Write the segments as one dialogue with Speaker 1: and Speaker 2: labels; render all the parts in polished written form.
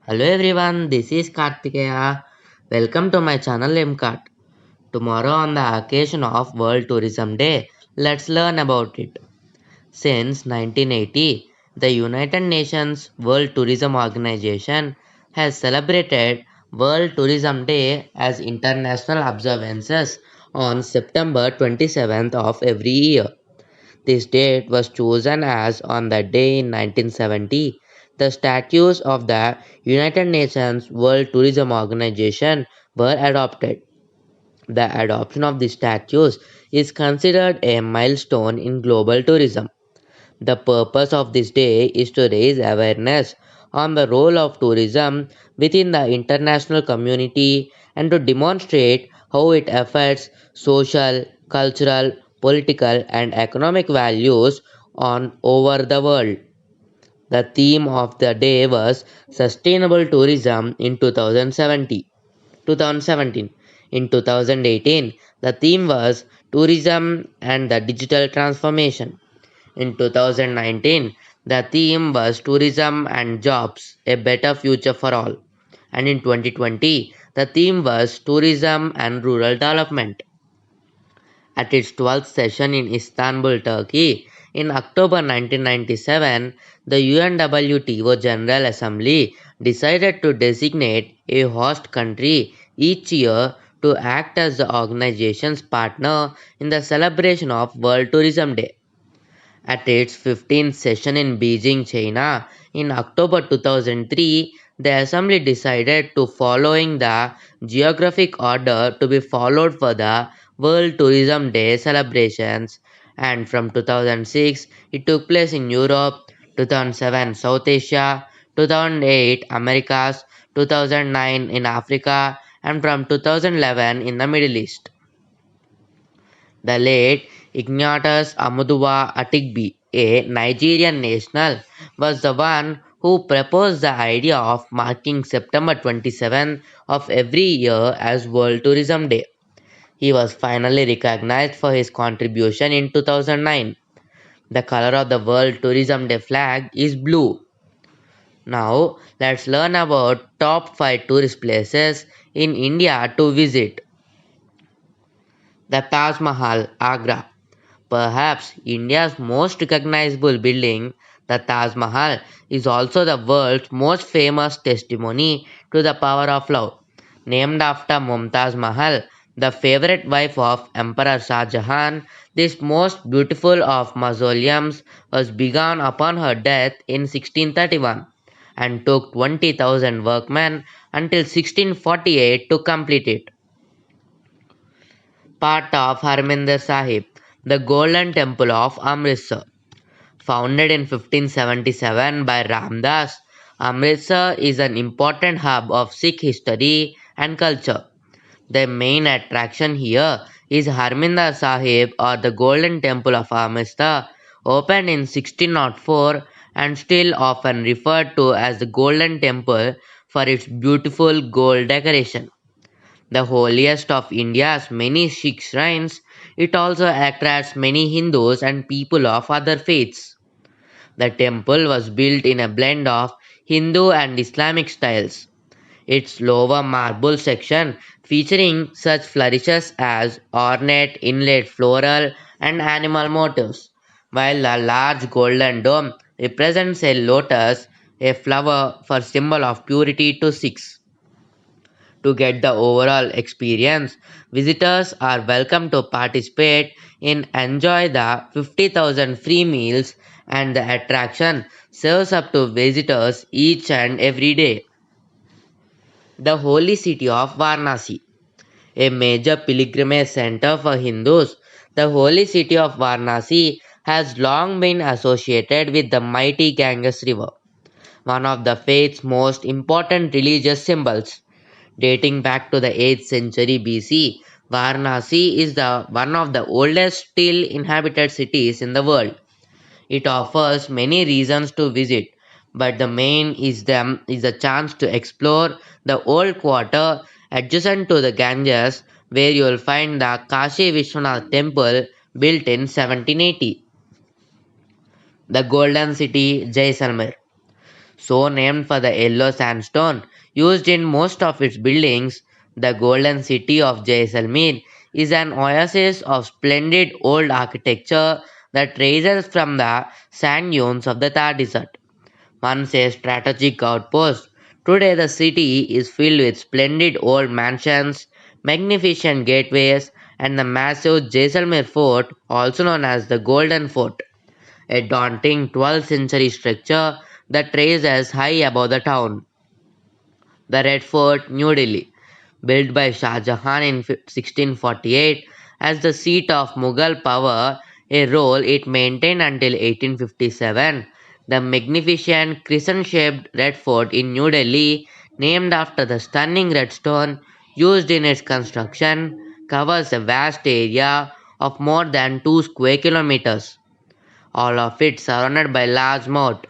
Speaker 1: Hello everyone, this is Kartikeya. Welcome to my channel MCAT. Tomorrow on the occasion of World Tourism Day, let's learn about it. Since 1980, the United Nations World Tourism Organization has celebrated World Tourism Day as international observances on September 27th of every year. This date was chosen as on the day in 1970 the statutes of the United Nations World Tourism Organization were adopted. The adoption of the statutes is considered a milestone in global tourism. The purpose of this day is to raise awareness on the role of tourism within the international community and to demonstrate how it affects social, cultural, political, and economic values on over the world. The theme of the day was Sustainable Tourism in 2017. In 2018, the theme was Tourism and the Digital Transformation. In 2019, the theme was Tourism and Jobs, a Better Future for All. And in 2020, the theme was Tourism and Rural Development. At its 12th session in Istanbul, Turkey, in October 1997, the UNWTO General Assembly decided to designate a host country each year to act as the organization's partner in the celebration of World Tourism Day. At its 15th session in Beijing, China, in October 2003, the assembly decided to following the geographic order to be followed for the World Tourism Day celebrations, and from 2006 it took place in Europe, 2007 South Asia, 2008 Americas, 2009 in Africa, and from 2011 in the Middle East. The late Ignatius Amuduwa Atigbe, a Nigerian national, was the one who proposed the idea of marking September 27th of every year as World Tourism Day. He was finally recognized for his contribution in 2009. The color of the World Tourism Day flag is blue. Now, let's learn about top 5 tourist places in India to visit. The Taj Mahal, Agra. Perhaps India's most recognizable building, the Taj Mahal, is also the world's most famous testimony to the power of love. Named after Mumtaz Mahal, the favorite wife of Emperor Shah Jahan, this most beautiful of mausoleums was begun upon her death in 1631 and took 20,000 workmen until 1648 to complete it. Part of Harminder Sahib, the Golden Temple of Amritsar. Founded in 1577 by Ramdas, Amritsar is an important hub of Sikh history and culture. The main attraction here is Harminder Sahib or the Golden Temple of Amritsar, opened in 1604 and still often referred to as the Golden Temple for its beautiful gold decoration. The holiest of India's many Sikh shrines, it also attracts many Hindus and people of other faiths. The temple was built in a blend of Hindu and Islamic styles. Its lower marble section featuring such flourishes as ornate inlaid floral and animal motifs, while the large golden dome represents a lotus, a flower for symbol of purity to Sikhs. To get the overall experience, visitors are welcome to participate in enjoy the 50,000 free meals and the attraction serves up to visitors each and every day. The holy city of Varanasi, a major pilgrimage center for Hindus, the holy city of Varanasi has long been associated with the mighty Ganges River, one of the faith's most important religious symbols. Dating back to the 8th century BC, Varanasi is one of the oldest still inhabited cities in the world. It offers many reasons to visit, but the main is the chance to explore the old quarter adjacent to the Ganges, where you will find the Kashi Vishwanath temple built in 1780. The Golden City, Jaisalmer. so named for the yellow sandstone used in most of its buildings. The golden city of Jaisalmer is an oasis of splendid old architecture that rises from the sand dunes of the Thar Desert. Once a strategic outpost, today the city is filled with splendid old mansions, magnificent gateways, and the massive Jaisalmer Fort, also known as the Golden Fort, a daunting 12th century structure that rises high above the town. The Red Fort, New Delhi, built by Shah Jahan in 1648 as the seat of Mughal power, a role it maintained until 1857. The magnificent crescent shaped Red Fort in New Delhi, named after the stunning red stone used in its construction, covers a vast area of more than 2 square kilometers, all of it surrounded by large moat.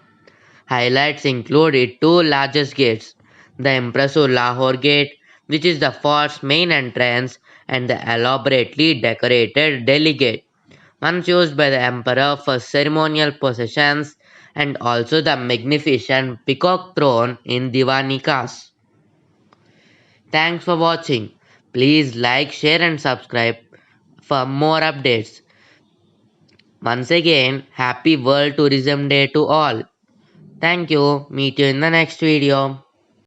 Speaker 1: Highlights include its two largest gates, the impressive Lahore Gate, which is the fort's main entrance, and the elaborately decorated Delhi Gate, once used by the emperor for ceremonial processions, and also the magnificent Peacock Throne in Diwani Khas. Thanks for watching. Please like, share, and subscribe for more updates. Once again, happy World Tourism Day to all. Thank you. Meet you in the next video.